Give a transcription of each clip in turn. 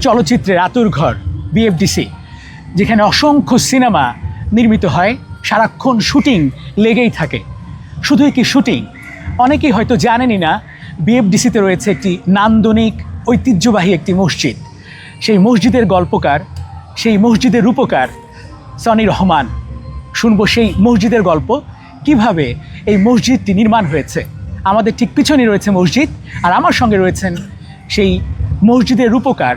চলচ্চিত্রের আতুরঘর বিএফডিসি, যেখানে অসংখ্য সিনেমা নির্মিত হয়, সারাক্ষণ শুটিং লেগেই থাকে। শুধুই কি শুটিং, অনেকেই হয়তো জানেনই না বিএফডিসিতে রয়েছে একটি নান্দনিক ঐতিহ্যবাহী একটি মসজিদ। সেই মসজিদের গল্পকার, সেই মসজিদের রূপকার সনি রহমান। শুনবো সেই মসজিদের গল্প, কিভাবে এই মসজিদটি নির্মাণ হয়েছে। আমাদের ঠিক পিছনে রয়েছে মসজিদ, আর আমার সঙ্গে রয়েছেন সেই মসজিদের রূপকার,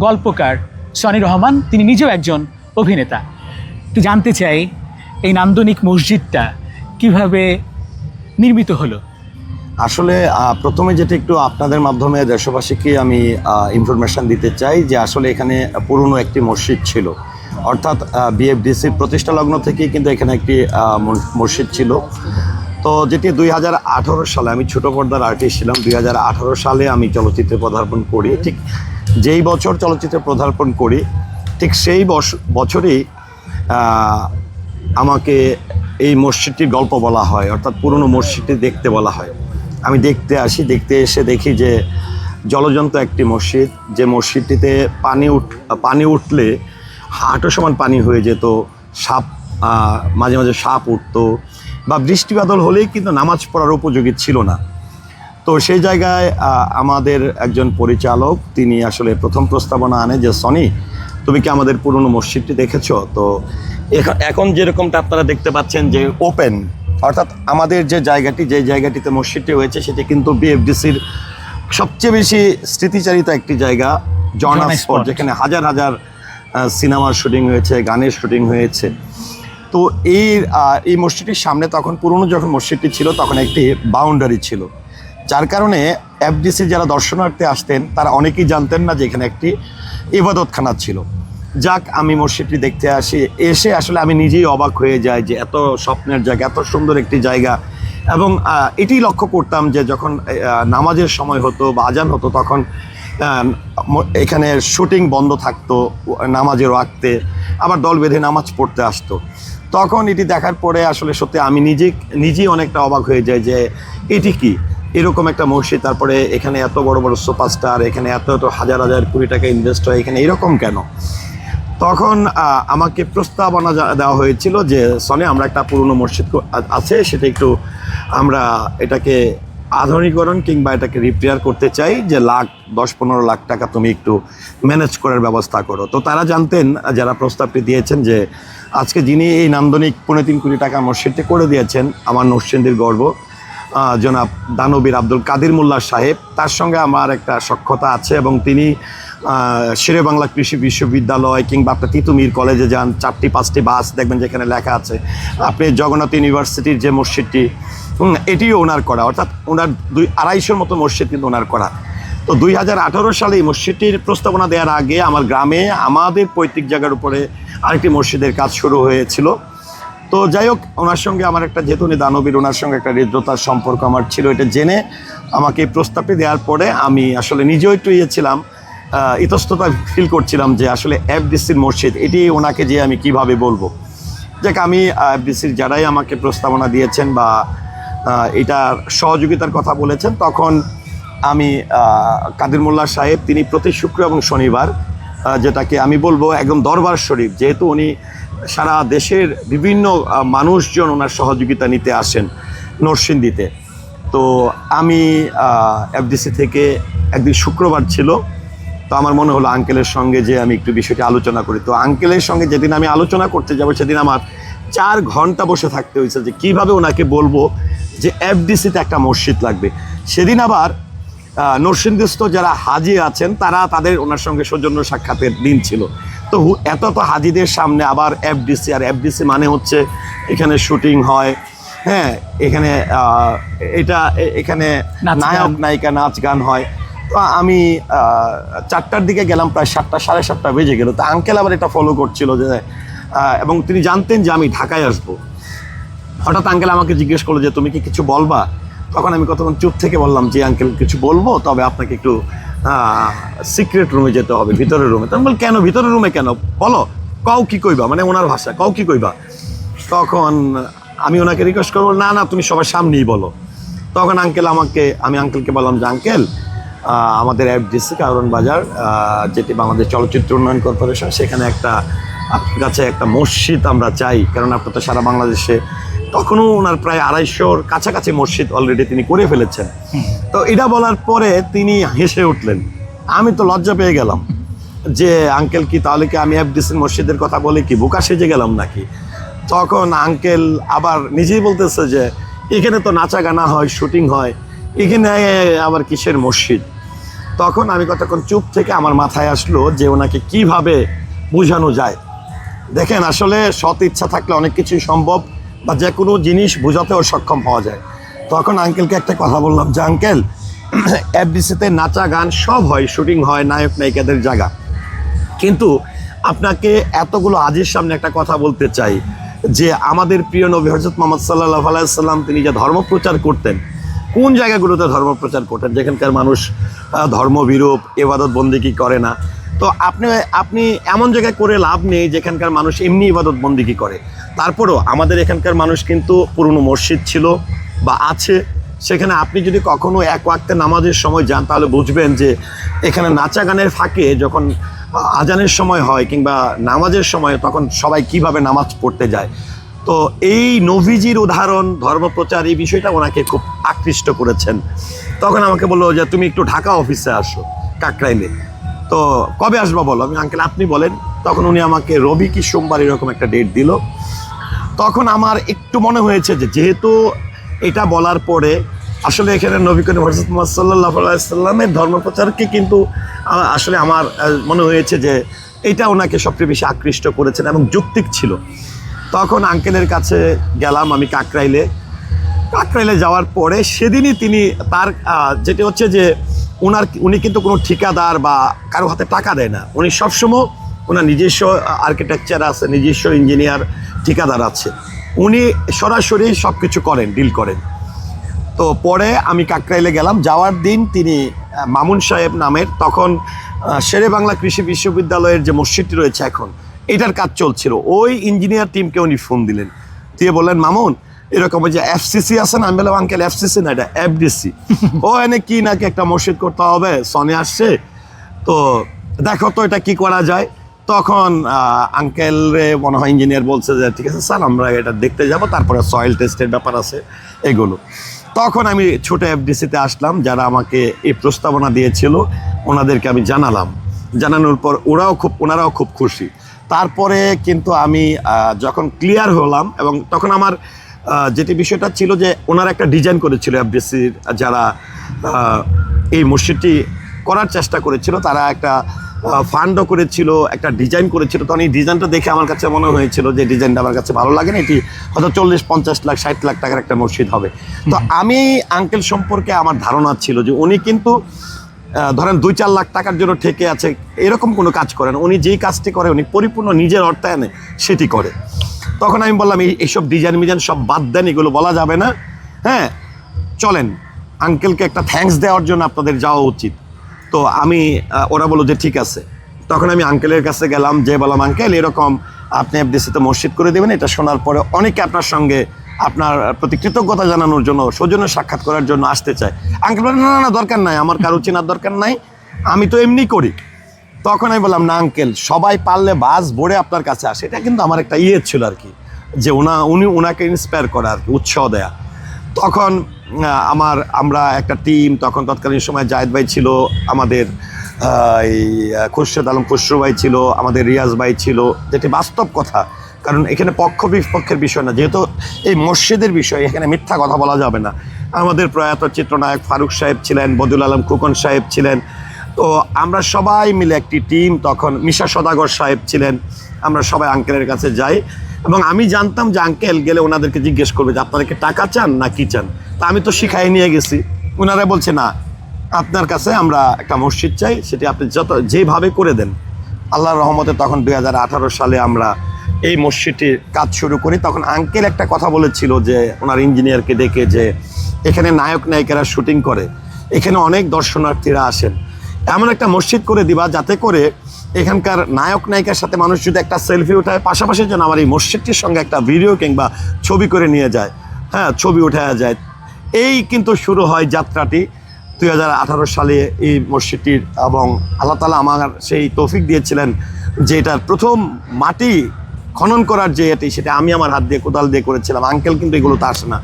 গল্পকার সনি রহমান। তিনি নিজেও একজন অভিনেতা। তো জানতে চাই এই নান্দনিক মসজিদটা কিভাবে নির্মিত হলো। আসলে প্রথমে যেটা একটু আপনাদের মাধ্যমে দেশবাসীকে আমি ইনফরমেশন দিতে চাই যে আসলে এখানে পুরনো একটি মসজিদ ছিল, অর্থাৎ বিএফডিসির প্রতিষ্ঠা লগ্ন থেকেই কিন্তু এখানে একটি মসজিদ ছিল। তো যেটি 2018 সালে, আমি ছোটো পর্দার আর্টিস্ট ছিলাম, 2018 সালে আমি চলচ্চিত্রে পদার্পণ করি। ঠিক যেই বছর চলচ্চিত্রে পদার্পণ করি, ঠিক সেই বছরই আমাকে এই মসজিদটির গল্প বলা হয়, অর্থাৎ পুরনো মসজিদটি দেখতে বলা হয়। আমি দেখতে আসি, দেখতে এসে দেখি যে জলজন্ত একটি মসজিদ, যে মসজিদটিতে পানি উঠলে হাঁটু সমান পানি হয়ে যেত, সাপ মাঝে মাঝে সাপ উঠতো, বা বৃষ্টি বাদল হলেই কিন্তু নামাজ পড়ার উপযোগী ছিল না। তো সেই জায়গায় আমাদের একজন পরিচালক, তিনি আসলে প্রথম প্রস্তাবনা আনে যে সনি, তুমি কি আমাদের পুরনো মসজিদটি দেখেছো? তো এখন যেরকমটা আপনারা দেখতে পাচ্ছেন যে ওপেন, অর্থাৎ আমাদের যে জায়গাটিতে মসজিদটি হয়েছে সেটি কিন্তু বিএফডিসির সবচেয়ে বেশি স্মৃতিচারিত একটি জায়গা, জর্না স্পট, যেখানে হাজার হাজার সিনেমার শুটিং হয়েছে, গানের শুটিং হয়েছে। তো এই মসজিদটির সামনে তখন পুরনো যখন মসজিদটি ছিল তখন একটি বাউন্ডারি ছিল, যার কারণে এফডিসি যারা দর্শনার্থী আসতেন তারা অনেকেই জানতেন না যে এখানে একটি ইবাদতখানা ছিল। যাক, আমি মসজিদটি দেখতে আসি, এসে আসলে আমি নিজেই অবাক হয়ে যাই যে এত স্বপ্নের জায়গা, এত সুন্দর একটি জায়গা। এবং এটি লক্ষ্য করতাম যে যখন নামাজের সময় হতো বা আজান হতো তখন এখানে শুটিং বন্ধ থাকতো নামাজের ওয়াক্তে, আবার দল বেঁধে নামাজ পড়তে আসতো। তখন এটি দেখার পরে আসলে সত্যি আমি নিজেই অনেকটা অবাক হয়ে যাই যে এটি কি এরকম একটা মসজিদ, তারপরে এখানে এত বড় বড় সুপারস্টার, এখানে এত হাজার হাজার কোটি টাকা ইনভেস্ট হয়, এখানে এরকম কেন? তখন আমাকে প্রস্তাবনা দেওয়া হয়েছিল যে সনি, আমরা একটা পুরনো মসজিদ আছে, সেটা একটু আমরা এটাকে আধুনিকরণ কিংবা এটাকে রিপেয়ার করতে চাই, যে 10-15 লাখ টাকা তুমি একটু ম্যানেজ করার ব্যবস্থা করো। তো তারা জানতেন, যারা প্রস্তাবটি দিয়েছেন, যে আজকে যিনি এই নান্দনিক 3.5 কোটি টাকা মসজিদটি করে দিয়েছেন, আমার নরসিংদীর গর্ব জনাব দানবীর আব্দুল কাদির মোল্লা সাহেব, তার সঙ্গে আমার একটা সখ্যতা আছে। এবং তিনি শেরে বাংলা কৃষি বিশ্ববিদ্যালয় কিংবা আপনার তিতুমির কলেজে যান, 4-5টি বাস দেখবেন যেখানে লেখা আছে। আপনি জগন্নাথ ইউনিভার্সিটির যে মসজিদটি, এটিও ওনার করা, অর্থাৎ ওনার 200-250 মতো মসজিদ কিন্তু ওনার করা। তো 2018 সালে এই মসজিদটির প্রস্তাবনা দেওয়ার আগে আমার গ্রামে আমাদের পৈতৃক জায়গার উপরে আরেকটি মসজিদের কাজ শুরু হয়েছিল। তো যাই হোক, ওনার সঙ্গে আমার একটা, যেহেতু উনি দানবীর, ওনার সঙ্গে একটা হৃদ্যতার সম্পর্ক আমার ছিল। এটা জেনে আমাকে এই প্রস্তাবটি দেওয়ার পরে আমি আসলে নিজেও একটু ছিলাম, ইতস্ততা ফিল করছিলাম যে আসলে এফডিসির মসজিদ, এটি ওনাকে যে আমি কিভাবে বলবো। যাক, আমি এফডিসির যারাই আমাকে প্রস্তাবনা দিয়েছেন বা এটার সহযোগিতার কথা বলেছেন, তখন আমি কাদির মোল্লা সাহেব, তিনি প্রতি শুক্র এবং শনিবার, যেটাকে আমি বলবো একদম দরবার শরীফ, যেহেতু উনি সারা দেশের বিভিন্ন মানুষজন ওনার সহযোগিতা নিতে আসেন নরসিংদীতে। তো আমি এফডিসি থেকে একদিন শুক্রবার ছিল, তো আমার মনে হলো আঙ্কেলের সঙ্গে যে আমি একটু বিষয়টি আলোচনা করি। তো আঙ্কেলের সঙ্গে যেদিন আমি আলোচনা করতে যাব সেদিন আমার 4 ঘন্টা বসে থাকতে হয়েছে যে কীভাবে ওনাকে বলবো যে এফডিসিতে একটা মসজিদ লাগবে। সেদিন আবার নরসিংদীস্থ যারা হাজি আছেন তাদের ওনার সঙ্গে সৌজন্য সাক্ষাতের দিন ছিল। তো এত হাজিদের সামনে আবার এফডিসি, আর এফডিসি মানে হচ্ছে এখানে শুটিং হয়, হ্যাঁ, এখানে নায়ক নায়িকা নাচ গান হয়। তো আমি 4টার দিকে গেলাম, প্রায় 7টা 7:30 বেজে গেল। তো আঙ্কেল আবার এটা ফলো করছিল যে, এবং তিনি জানতেন যে আমি ঢাকায় আসবো। হঠাৎ আঙ্কেল আমাকে জিজ্ঞেস করলো যে তুমি কি কিছু বলবা? তখন আমি কতক্ষণ চুপ থেকে বললাম যে আঙ্কেল, কিছু বলবো, তবে আপনাকে একটু সিক্রেট রুমে যেতে হবে, ভিতরের রুমে। তখন বল, কেন ভিতরের রুমে কেন, বলো, কও কি কইবা, মানে ওনার ভাষা, কও কি কইবা। তখন আমি ওনাকে রিকোয়েস্ট করবো, না তুমি সবার সামনেই বলো। তখন আমি আঙ্কেলকে বললাম যে আঙ্কেল, আমাদের এফডিসি কারণ বাজার, যেটি বাংলাদেশ চলচ্চিত্র উন্নয়ন কর্পোরেশন, সেখানে একটা আপনার কাছে একটা মসজিদ আমরা চাই, কারণ আপনার তো সারা বাংলাদেশে তখনও ওনার প্রায় 250-র কাছাকাছি মসজিদ অলরেডি তিনি করে ফেলেছেন। তো এটা বলার পরে তিনি হেসে উঠলেন। আমি তো লজ্জা পেয়ে গেলাম যে আঙ্কেল কি তাহলে কি আমি এফডিসির মসজিদের কথা বলে কি বোকা সেজে গেলাম নাকি? তখন আঙ্কেল আবার নিজেই বলতেছে যে এখানে তো নাচা গানা হয়, শুটিং হয়, এখানে আবার কিসের মসজিদ? তখন আমি কতক্ষণ চুপ থেকে আমার মাথায় আসলো যে ওনাকে কিভাবে বোঝানো যায়। দেখেন, আসলে সৎ ইচ্ছা থাকলে অনেক কিছুই সম্ভব, বা যে কোনো জিনিস বোঝাতেও সক্ষম হওয়া যায়। তখন আঙ্কেলকে একটা কথা বললাম যে আঙ্কেল, এফডিসিতে নাচা গান সব হয়, শুটিং হয়, নায়ক নায়িকাদের জায়গা, কিন্তু আপনাকে এতগুলো হাজির সামনে একটা কথা বলতে চাই যে আমাদের প্রিয় নবী হযরত মুহাম্মদ সাল্লাল্লাহু আলাইহি সাল্লাম তিনি যে ধর্ম প্রচার করতেন, কোন জায়গাগুলোতে ধর্ম প্রচার করতেন যেখানকার মানুষ ধর্মবিরূপ ইবাদত বন্দেগী করে না। তো আপনি এমন জায়গায় করে লাভ নেই যেখানকার মানুষ এমনি ইবাদত বন্দেগী করে। তারপরেও আমাদের এখানকার মানুষ কিন্তু পুরনো মসজিদ ছিল বা আছে, সেখানে আপনি যদি কখনো এক ওয়াক্তে নামাজের সময় যান তাহলে বুঝবেন যে এখানে নাচা গানের ফাঁকে যখন আজানের সময় হয় কিংবা নামাজের সময়, তখন সবাই কিভাবে নামাজ পড়তে যায়। তো এই নবীজির উদাহরণ ধর্মপ্রচার, এই বিষয়টা ওনাকে খুব আকৃষ্ট করেছেন। তখন আমাকে বললো যে তুমি একটু ঢাকা অফিসে আসো কাকরাইলে। তো কবে আসবো বলো? আমি আঙ্কেল আপনি বলেন। তখন উনি আমাকে রবি কি সোমবার এরকম একটা ডেট দিল। তখন আমার একটু মনে হয়েছে যে যেহেতু এটা বলার পরে আসলে এখানে নবী করিম হযরত মুহাম্মদ সাল্লাল্লাহু আলাইহি সাল্লামের ধর্মপ্রচারকে কিন্তু আসলে আমার মনে হয়েছে যে এটা ওনাকে সবচেয়ে বেশি আকৃষ্ট করেছেন এবং যৌক্তিক ছিল। তখন আঙ্কেলের কাছে গেলাম আমি কাকরাইলে যাওয়ার পরে সেদিনই তিনি তার যেটা হচ্ছে যে উনি কিন্তু কোনো ঠিকাদার বা কারো হাতে টাকা দেয় না। উনি সবসময় ওনার নিজস্ব আর্কিটেকচার আছে, নিজস্ব ইঞ্জিনিয়ার ঠিকাদার আছে, উনি সরাসরি সব কিছু করেন, ডিল করেন। তো পরে আমি কাকরাইলে গেলাম, যাওয়ার দিন তিনি মামুন সাহেব নামের, তখন শেরে বাংলা কৃষি বিশ্ববিদ্যালয়ের যে মসজিদটি রয়েছে এখন, এটার কাজ চলছিল, ওই ইঞ্জিনিয়ার টিমকে উনি ফোন দিলেন, দিয়ে বললেন মামুন এরকম ওই যে এফসিসি আছে না? আমি বললাম আঙ্কেল এফসিসি না, এটা এফডিসি। ও এনে কি নাকি একটা মসজিদ করতে হবে, সনে আসছে, তো দেখো তো এটা কি করা যায়। তখন আঙ্কেল রে মনে হয় ইঞ্জিনিয়ার বলছে যে ঠিক আছে স্যার আমরা এটা দেখতে যাব, তারপরে সয়েল টেস্টের ব্যাপার আছে এগুলো। তখন আমি ছোট এফডিসিতে আসলাম, যারা আমাকে এই প্রস্তাবনা দিয়েছিল ওনাদেরকে আমি জানানোর পর ওনারাও খুব খুশি। তারপরে কিন্তু আমি যখন ক্লিয়ার হলাম, এবং তখন আমার যেটি বিষয়টা ছিল যে ওনারা একটা ডিজাইন করেছিল, এফডিসির যারা এই মসজিদটি করার চেষ্টা করেছিল তারা একটা ফান্ডও করেছিল, একটা ডিজাইন করেছিল। তখন এই ডিজাইনটা দেখে আমার কাছে মনে হয়েছিল যে ডিজাইনটা আমার কাছে ভালো লাগে না, এটি হয়তো 40-50 লাখ 60 লাখ টাকার একটা মসজিদ হবে। তো আমি আঙ্কেল সম্পর্কে আমার ধারণা ছিল যে উনি কিন্তু ধরেন 2-4 লাখ টাকার জন্য ঠেকে আছে এরকম কোনো কাজ করেন, উনি যেই কাজটি করে উনি পরিপূর্ণ নিজের অর্থায়নে সেটি করে। তখন আমি বললাম এইসব ডিজাইন মিজাইন সব বাদ দেন, এগুলো বলা যাবে না, হ্যাঁ চলেন আঙ্কেলকে একটা থ্যাঙ্কস দেওয়ার জন্য আপনাদের যাওয়া উচিত। তো ওরা বললো যে ঠিক আছে। তখন আমি আঙ্কেলের কাছে গেলাম, যে বললাম আঙ্কেল এরকম আপনি এফডিসিতে মসজিদ করে দেবেন। এটা শোনার পরে অনেকে আপনার সঙ্গে আপনার প্রতি কৃতজ্ঞতা জানানোর জন্য, সৌজন্য সাক্ষাৎ করার জন্য আসতে চায়। আঙ্কেল বলেন না না দরকার নাই, আমার কারো চেনার দরকার নাই, আমি তো এমনি করি। তখন আমি বললাম না আঙ্কেল, সবাই পারলে বাস ভরে আপনার কাছে আসে। এটা কিন্তু আমার একটা ছিল আর কি, যে উনাকে ইন্সপায়ার করা আর কি, উৎসাহ দেয়া। তখন আমরা একটা টিম, তখন তৎকালীন সময় জায়েদ ভাই ছিল, আমাদের এই খুরশেদ আলম খুসরু ভাই ছিল, আমাদের রিয়াজ ভাই ছিল, যেটি বাস্তব কথা, কারণ এখানে পক্ষ বিপক্ষের বিষয় না, যেহেতু এই মসজিদের বিষয় এখানে মিথ্যা কথা বলা যাবে না। আমাদের প্রয়াত চিত্রনায়ক ফারুক সাহেব ছিলেন, বদিউল আলম খোকন সাহেব ছিলেন। তো আমরা সবাই মিলে একটি টিম, তখন মিশা সদাগর সাহেব ছিলেন, আমরা সবাই আঙ্কেলের কাছে যাই। এবং আমি জানতাম যে আঙ্কেল গেলে ওনাদেরকে জিজ্ঞেস করবে যে আপনাদেরকে টাকা চান না কি চান। তা আমি তো শিখাই নিয়ে গেছি, ওনারা বলছে না আপনার কাছে আমরা একটা মসজিদ চাই, সেটি আপনি যেভাবে করে দেন। আল্লাহর রহমতে তখন 2018 সালে আমরা এই মসজিদটির কাজ শুরু করি। তখন আঙ্কেল একটা কথা বলেছিল যে ওনার ইঞ্জিনিয়ারকে ডেকে, যে এখানে নায়ক নায়িকারা শুটিং করে, এখানে অনেক দর্শনার্থীরা আসেন, এমন একটা মসজিদ করে দিবা যাতে করে এখানকার নায়ক নায়িকার সাথে মানুষ যদি একটা সেলফি ওঠায়, পাশাপাশি যেন আমার এই মসজিদটির সঙ্গে একটা ভিডিও কিংবা ছবি করে নিয়ে যায়, হ্যাঁ ছবি উঠায়া যায়। এই কিন্তু শুরু হয় যাত্রাটি। 2018 সালে এই মসজিদটির, এবং আল্লাহ তাআলা আমার সেই তৌফিক দিয়েছিলেন যে এটার প্রথম মাটি খনন করার যে এটি, সেটা আমি আমার হাত দিয়ে কোদাল দিয়ে করেছিলাম। আঙ্কেল কিন্তু এগুলো তো আসে না।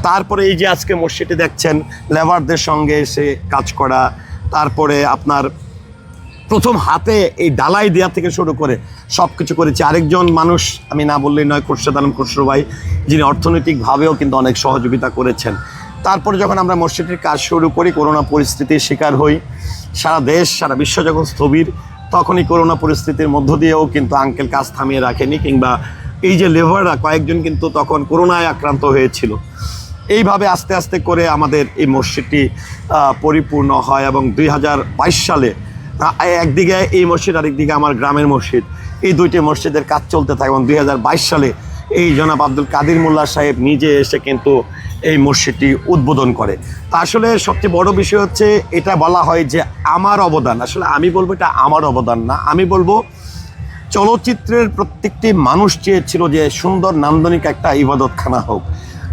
তারপরে এই যে আজকে মসজিদটি দেখছেন, লেবারদের সঙ্গে এসে কাজ করা, তারপরে আপনার প্রথম হাতে এই ডালাই দেওয়া থেকে শুরু করে সব কিছু করেছে আরেকজন মানুষ, আমি না বললেই নয়, খোরশেদ আলম খসরু ভাই, যিনি অর্থনৈতিকভাবেও কিন্তু অনেক সহযোগিতা করেছেন। তারপরে যখন আমরা মসজিদটির কাজ শুরু করি, করোনা পরিস্থিতির শিকার হই, সারা দেশ সারা বিশ্ব যখন স্থবির, তখনই করোনা পরিস্থিতির মধ্য দিয়েও কিন্তু আঙ্কেল কাজ থামিয়ে রাখেনি, কিংবা এই যে লেবাররা কয়েকজন কিন্তু তখন করোনায় আক্রান্ত হয়েছিল। এইভাবে আস্তে আস্তে করে আমাদের এই মসজিদটি পরিপূর্ণ হয়, এবং 2022 সালে একদিকে এই মসজিদ, আরেকদিকে আমার গ্রামের মসজিদ, এই দুইটি মসজিদের কাজ চলতে থাকে, এবং 2022 সালে এই জনাব আব্দুল কাদির মোল্লা সাহেব নিজে এসে কিন্তু এই মসজিদটি উদ্বোধন করে। তা আসলে সবচেয়ে বড় বিষয় হচ্ছে, এটা বলা হয় যে আমার অবদান, আসলে আমি বলবো এটা আমার অবদান না, আমি বলবো চলচ্চিত্রের প্রত্যেকটি মানুষ চেয়েছিল যে সুন্দর নান্দনিক একটা ইবাদতখানা হোক,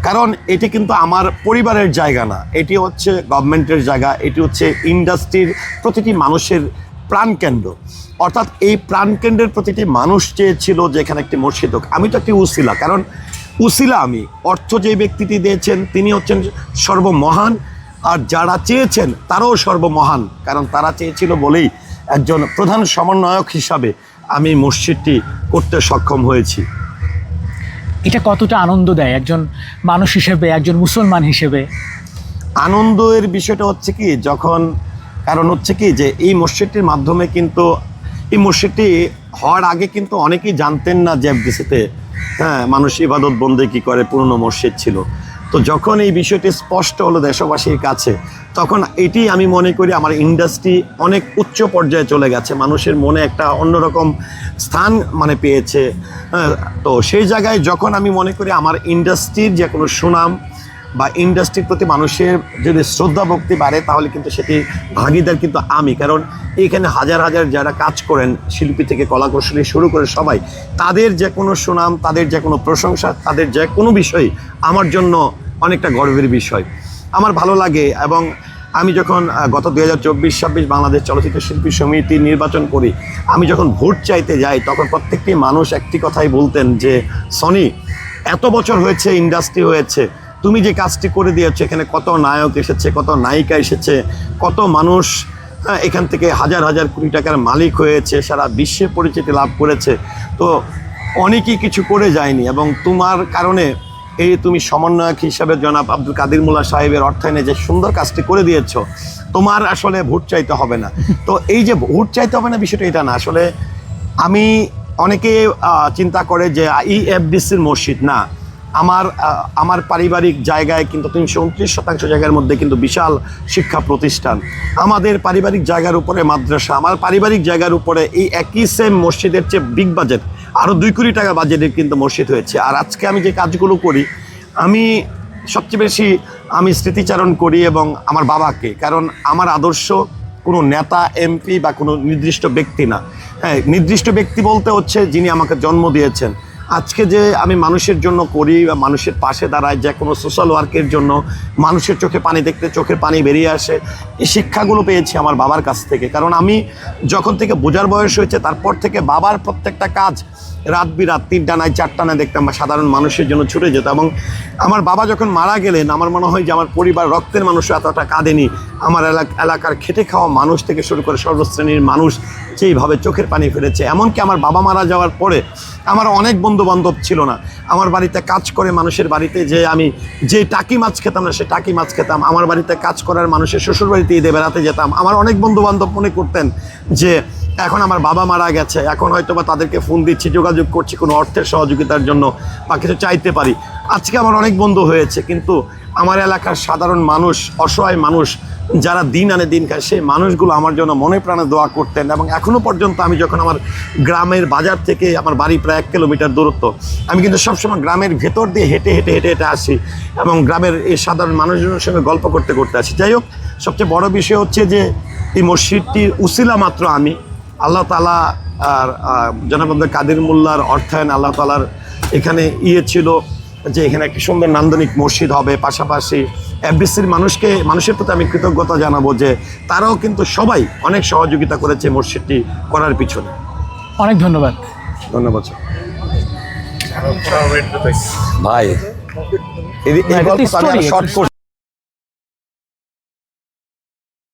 কারণ এটি কিন্তু আমার পরিবারের জায়গা না, এটি হচ্ছে গভর্নমেন্টের জায়গা, এটি হচ্ছে ইন্ডাস্ট্রির প্রতিটি মানুষের প্রাণকেন্দ্র। অর্থাৎ এই প্রাণকেন্দ্রের প্রতিটি মানুষ চেয়েছিল যে এখানে একটি মসজিদ হোক। আমি তো একটি উসিলা, কারণ উসিলা আমি, অর্থ যে ব্যক্তিটি দিয়েছেন তিনি হচ্ছেন সর্বমহান, আর যারা চেয়েছেন তারাও সর্বমহান, কারণ তারা চেয়েছিল বলেই একজন প্রধান সমন্বয়ক হিসাবে আমি মসজিদটি করতে সক্ষম হয়েছি। এটা কতটা আনন্দ দেয় একজন মানুষ হিসেবে, একজন মুসলমান হিসেবে? আনন্দের বিষয়টা হচ্ছে কি, যখন, কারণ হচ্ছে কি যে এই মসজিদটির মাধ্যমে কিন্তু, এই মসজিদটি হওয়ার আগে কিন্তু অনেকেই জানতেন না যে এফডিসিতে মানুষ ইবাদত বন্দেগি করে, পুরনো মসজিদ ছিল। তো যখন এই বিষয়টি স্পষ্ট হলো দেশবাসীর কাছে, তখন এটি আমি মনে করি আমার ইন্ডাস্ট্রি অনেক উচ্চ পর্যায়ে চলে গেছে, মানুষের মনে একটা অন্যরকম স্থান পেয়েছে। তো সেই জায়গায় যখন আমি মনে করি আমার ইন্ডাস্ট্রির যে কোনো সুনাম বা ইন্ডাস্ট্রির প্রতি মানুষের যদি শ্রদ্ধা ভক্তি বাড়ে, তাহলে কিন্তু সেটি ভাগিদার কিন্তু আমি, কারণ এইখানে হাজার হাজার যারা কাজ করেন, শিল্পী থেকে কলাকৌশলী শুরু করে সবাই, তাদের যে কোনো সুনাম, তাদের যে কোনো প্রশংসা, তাদের যে কোনো বিষয় আমার জন্য অনেকটা গর্বের বিষয়, আমার ভালো লাগে। এবং আমি যখন গত 2024-26 বাংলাদেশ চলচ্চিত্র শিল্পী সমিতি নির্বাচন করি, আমি যখন ভোট চাইতে যাই, তখন প্রত্যেকটি মানুষ একটি কথাই বলতেন যে, সনি, এত বছর হয়েছে, ইন্ডাস্ট্রি হয়েছে, তুমি যে কাজটি করে দিয়েছো, এখানে কত নায়ক এসেছে, কত নায়িকা এসেছে, কত মানুষ এখান থেকে হাজার হাজার কোটি টাকার মালিক হয়েছে, সারা বিশ্বে পরিচিতি লাভ করেছে, তো অনেকেই কিছু করে যায়নি, এবং তোমার কারণে এই তুমি সমন্বয়ক হিসাবে জনাব আব্দুল কাদির মোল্লা সাহেবের অর্থায়নে যে সুন্দর কাজটি করে দিয়েছো, তোমার আসলে ভোট চাইতে হবে না। তো এই যে ভোট চাইতে হবে না বিষয়টা এটা না, আসলে আমি, অনেকে চিন্তা করে যে এফডিসির মসজিদ না, আমার পারিবারিক জায়গায় কিন্তু 329% জায়গার মধ্যে কিন্তু বিশাল শিক্ষা প্রতিষ্ঠান, আমাদের পারিবারিক জায়গার উপরে মাদ্রাসা, আমার পারিবারিক জায়গার উপরে এই একই সেম মসজিদের চেয়ে বিগ বাজেট আরও 2 কোটি টাকা বাজেটের কিন্তু মসজিদ হয়েছে। আর আজকে আমি যে কাজগুলো করি, আমি সবচেয়ে বেশি আমি স্মৃতিচারণ করি এবং আমার বাবাকে, কারণ আমার আদর্শ কোনো নেতা, এমপি বা কোনো নির্দিষ্ট ব্যক্তি না। হ্যাঁ, নির্দিষ্ট ব্যক্তি বলতে হচ্ছে যিনি আমাকে জন্ম দিয়েছেন। আজকে যে আমি মানুষের জন্য করি বা মানুষের পাশে দাঁড়াই, যে কোনো সোশ্যাল ওয়ার্কের জন্য, মানুষের চোখে পানি দেখতে চোখের পানি বেরিয়ে আসে, এই শিক্ষাগুলো পেয়েছি আমার বাবার কাছ থেকে। কারণ আমি যখন থেকে বোঝার বয়স হয়েছে, তারপর থেকে বাবার প্রত্যেকটা কাজ রাত বিরাত 3টা নয় 4টা নয় দেখতাম, বা সাধারণ মানুষের জন্য ছুটে যেত। এবং আমার বাবা যখন মারা গেলেন, আমার মনে হয় যে আমার পরিবার, রক্তের মানুষ এতটা কাঁদেনি। আমার এলাকার খেটে খাওয়া মানুষ থেকে শুরু করে সর্বশ্রেণীর মানুষ যেইভাবে চোখের পানি ফেলেছে। এমনকি আমার বাবা মারা যাওয়ার পরে আমার অনেক বন্ধু বান্ধব ছিল না, আমার বাড়িতে কাজ করে মানুষের বাড়িতে যে আমি যে টাকি মাছ খেতাম না, সে টাকি মাছ খেতাম। আমার বাড়িতে কাজ করার মানুষের শ্বশুর বাড়িতে ঈদে বেড়াতে যেতাম। আমার অনেক বন্ধু বান্ধব মনে করতেন যে এখন আমার বাবা মারা গেছে, এখন হয়তো বা তাদেরকে ফোন দিচ্ছি, যোগাযোগ করছি কোনো অর্থের সহযোগিতার জন্য বা কিছু চাইতে পারি। আজকে আমার অনেক বন্ধু হয়েছে, কিন্তু আমার এলাকার সাধারণ মানুষ, অসহায় মানুষ যারা দিন আনে দিন খায়, সেই মানুষগুলো আমার জন্য মনে প্রাণে দোয়া করতেন। এবং এখনও পর্যন্ত আমি যখন আমার গ্রামের বাজার থেকে আমার বাড়ি প্রায় 1 কিলোমিটার দূরত্ব, আমি কিন্তু সবসময় গ্রামের ভেতর দিয়ে হেঁটে হেঁটে হেঁটে হেঁটে আসি এবং গ্রামের এই সাধারণ মানুষজনের সঙ্গে গল্প করতে করতে আসি। যাই হোক, সবচেয়ে বড় বিষয় হচ্ছে যে এই মসজিদটির উসিলা মাত্র আমি, আল্লাহ তাআলা আর জনাব আব্দুল কাদির মোল্লার অর্থায়ন, আল্লাহ তাআলার এখানে ছিল যে এখানে একটি সুন্দর নান্দনিক মসজিদ হবে, পাশাপাশি এফডিসির মানুষের প্রতি আমি কৃতজ্ঞতা জানাবো যে তারাও কিন্তু সবাই অনেক সহযোগিতা করেছে মসজিদটি করার পিছনে। অনেক ধন্যবাদ। ধন্যবাদ স্যার। ভাই এই এটা তো গল্প আমি story, শর্ট